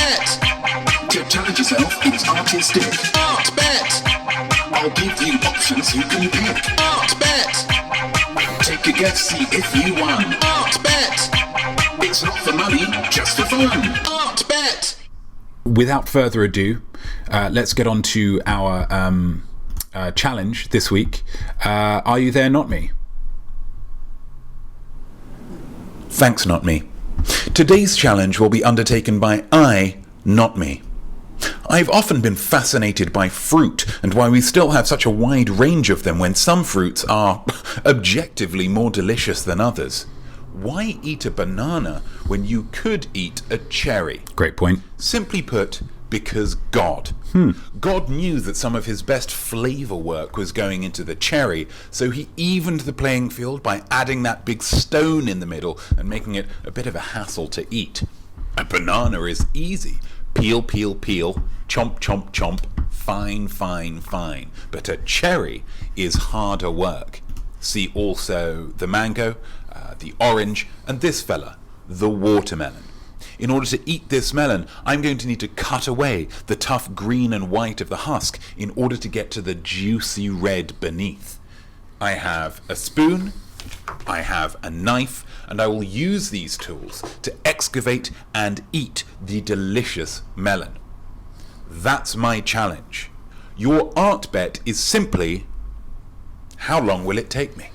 bet. To challenge yourself is artistic. Art bet. I'll give you options you can pick. Art bet. Take a guess, see if you won. Art bet. It's not for money, just for fun. Art bet. Without further ado, let's get on to our challenge this week. Are you there, Notme? Thanks, Notme. Today's challenge will be undertaken by Notme. I've often been fascinated by fruit and why we still have such a wide range of them when some fruits are objectively more delicious than others. Why eat a banana when you could eat a cherry? Great point. Simply put, because God. God knew that some of his best flavour work was going into the cherry, so he evened the playing field by adding that big stone in the middle and making it a bit of a hassle to eat. A banana is easy. Peel, peel, peel, chomp, chomp, chomp, fine, fine, fine. But a cherry is harder work. See also the mango, the orange, and this fella, the watermelon. In order to eat this melon, I'm going to need to cut away the tough green and white of the husk in order to get to the juicy red beneath. I have a spoon, I have a knife, and I will use these tools to excavate and eat the delicious melon. That's my challenge. Your art bet is simply, how long will it take me?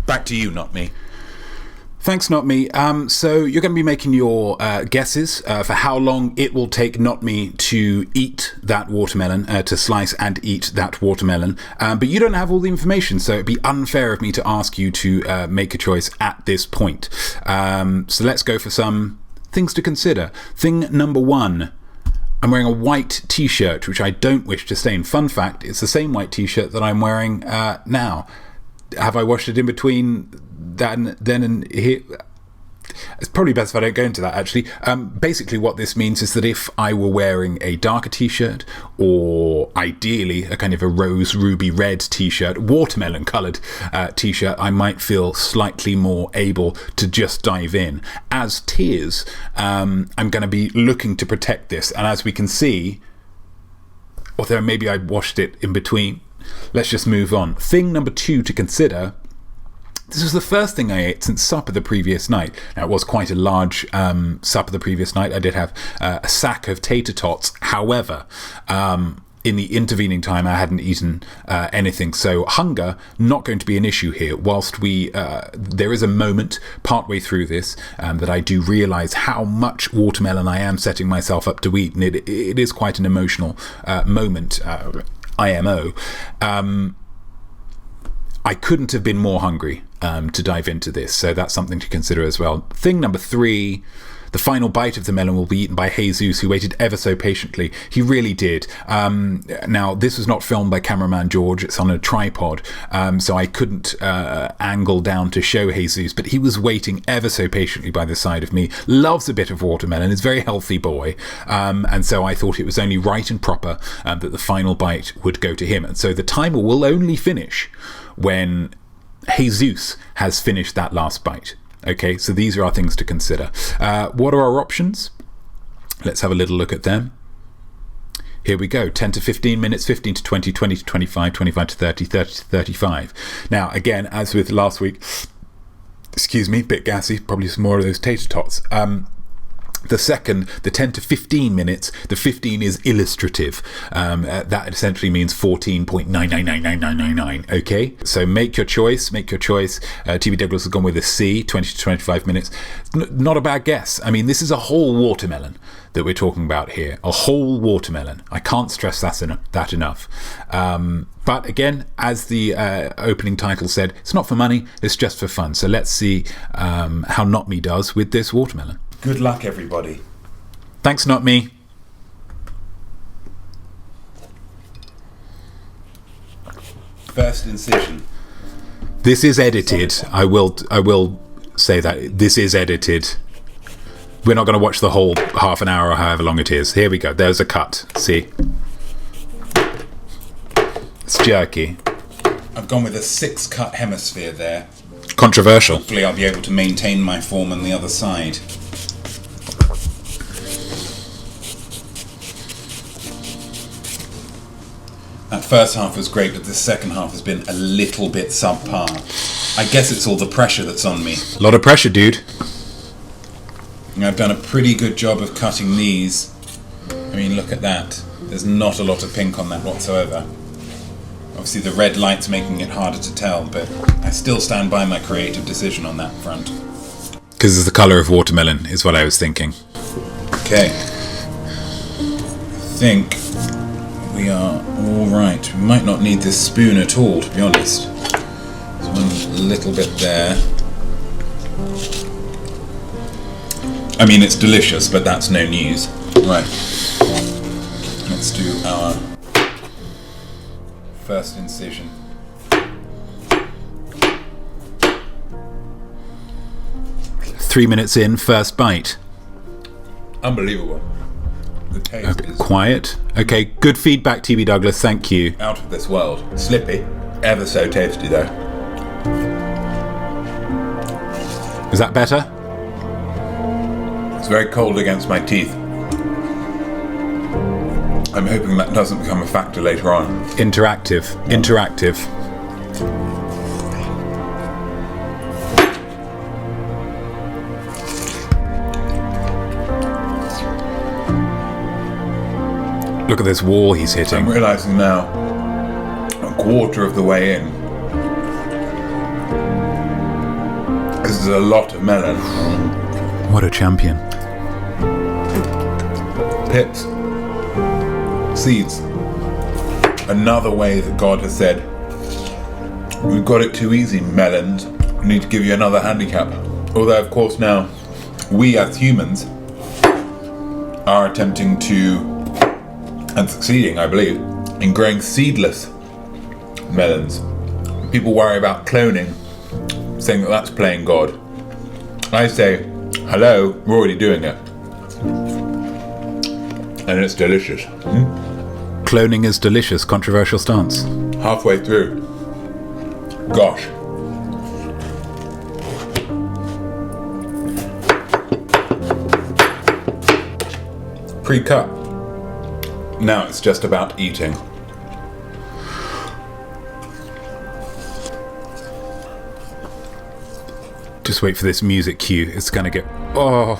Back to you, not me. Thanks, Notme. So you're going to be making your guesses for how long it will take Notme to eat that watermelon, to slice and eat that watermelon. But you don't have all the information, so it'd be unfair of me to ask you to make a choice at this point. So let's go for some things to consider. Thing number one. I'm wearing a white t-shirt, which I don't wish to stain. Fun fact, it's the same white t-shirt that I'm wearing now. Have I washed it in between that and then and here? It's probably best if I don't go into that, actually. Basically, what this means is that if I were wearing a darker t-shirt, or ideally a kind of a rose ruby red t-shirt, watermelon coloured t-shirt, I might feel slightly more able to just dive in. As tears, I'm going to be looking to protect this, and as we can see, although maybe I washed it in between, let's just move on. Thing number two to consider. This was the first thing I ate since supper the previous night. Now, it was quite a large supper the previous night. I did have a sack of tater tots. However, in the intervening time, I hadn't eaten anything. So hunger, not going to be an issue here. Whilst there is a moment partway through this that I do realise how much watermelon I am setting myself up to eat. And it is quite an emotional moment, IMO. I couldn't have been more hungry to dive into this, so that's something to consider as well. Thing number three, the final bite of the melon will be eaten by Jesus, who waited ever so patiently. He really did. Now, this was not filmed by cameraman George. It's on a tripod, so I couldn't angle down to show Jesus, but he was waiting ever so patiently by the side of me. Loves a bit of watermelon. Is a very healthy boy, and so I thought it was only right and proper that the final bite would go to him. And so the timer will only finish when Jesus has finished that last bite. Okay, so these are our things to consider. What are our options? Let's have a little look at them. Here we go. 10 to 15 minutes, 15 to 20, 20 to 25, 25 to 30, 30 to 35. Now, again, as with last week, excuse me, bit gassy, probably some more of those tater tots. The second, the 10 to 15 minutes, the 15 is illustrative. That essentially means 14.999999. Okay, so make your choice. TV Douglas has gone with a C, 20 to 25 minutes. Not a bad guess. I mean, this is a whole watermelon that we're talking about here. A whole watermelon. I can't stress that enough. But again, as the opening title said, it's not for money, it's just for fun. So let's see how Notme does with this watermelon. Good luck, everybody. Thanks, not me. First incision. This is edited. I will say that this is edited. We're not going to watch the whole half an hour or however long it is. Here we go. There's a cut. See? It's jerky. I've gone with a 6-cut hemisphere there. Controversial. Hopefully I'll be able to maintain my form on the other side. That first half was great, but the second half has been a little bit subpar. I guess it's all the pressure that's on me. A lot of pressure, dude. And I've done a pretty good job of cutting these. I mean, look at that. There's not a lot of pink on that whatsoever. Obviously the red light's making it harder to tell, but I still stand by my creative decision on that front. Because it's the colour of watermelon, is what I was thinking. Okay. I think we are all right. We might not need this spoon at all, to be honest. There's one little bit there. I mean, it's delicious, but that's no news. Right. Let's do our first incision. Three minutes in, first bite. Unbelievable. The taste is Quiet. Okay, good feedback, TB Douglas. Thank you. out of this world. Slippy. Ever so tasty, though. Is that better? It's very cold against my teeth. I'm hoping that doesn't become a factor later on. Interactive. Look at this wall he's I'm hitting. realising now, a quarter of the way in, this is a lot of melon. What a champion. Pips. Seeds. Another way that God has said, we've got it too easy, melons. We need to give you another handicap. Although, of course, now, we as humans are attempting to, and succeeding, I believe, in growing seedless melons. People worry about cloning, saying that that's playing God. I say, hello, we're already doing it. And it's delicious. Cloning is delicious. Controversial stance. Halfway through. Gosh. Pre-cut. Now it's just about eating. Just wait for this music cue. It's gonna get... Oh.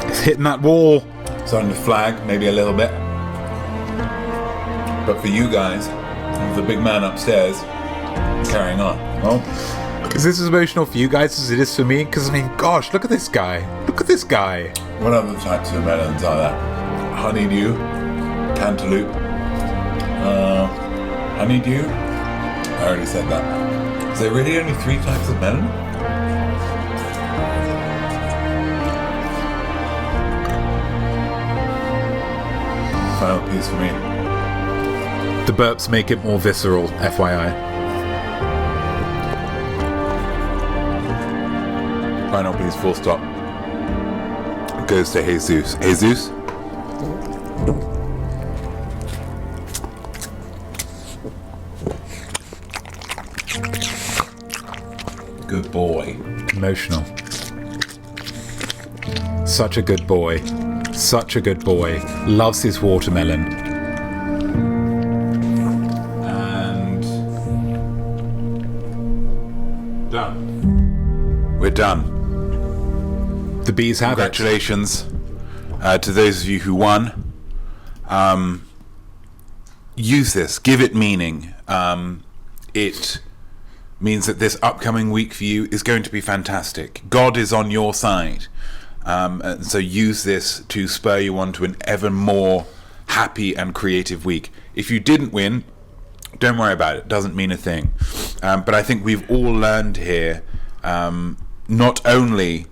It's hitting that wall. Starting to flag, maybe a little bit. But for you guys, the big man upstairs, carrying on. Well, Is this as emotional for you guys as it is for me? Because, I mean, gosh, look at this guy. Look at this guy. what other types of melons are there? Honeydew, cantaloupe, honeydew. I already said that. Is there really only 3 types of melon? Final piece for me. The burps make it more visceral, FYI. Final piece, full stop. Goes to Jesus. Jesus? Good boy. Emotional. Such a good boy. Such a good boy. Loves his watermelon. And done. We're done. The bees have it. Congratulations to those of you who won. Use this. Give it meaning. It means that this upcoming week for you is going to be fantastic. God is on your side. And so use this to spur you on to an ever more happy and creative week. If you didn't win, don't worry about it. It doesn't mean a thing. But I think we've all learned here, not only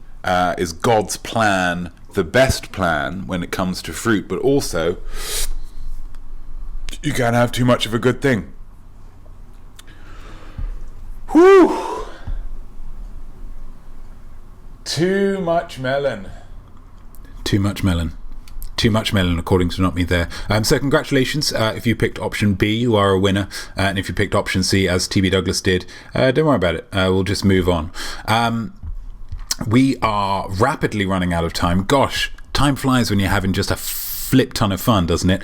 is God's plan the best plan when it comes to fruit, but also you can't have too much of a good thing. Whew! Too much melon. Too much melon. Too much melon, according to Notme there. So congratulations. If you picked option B, you are a winner. And if you picked option C, as TB Douglas did, don't worry about it. We'll just move on. We are rapidly running out of time. Gosh, time flies when you're having just a flip ton of fun, doesn't it?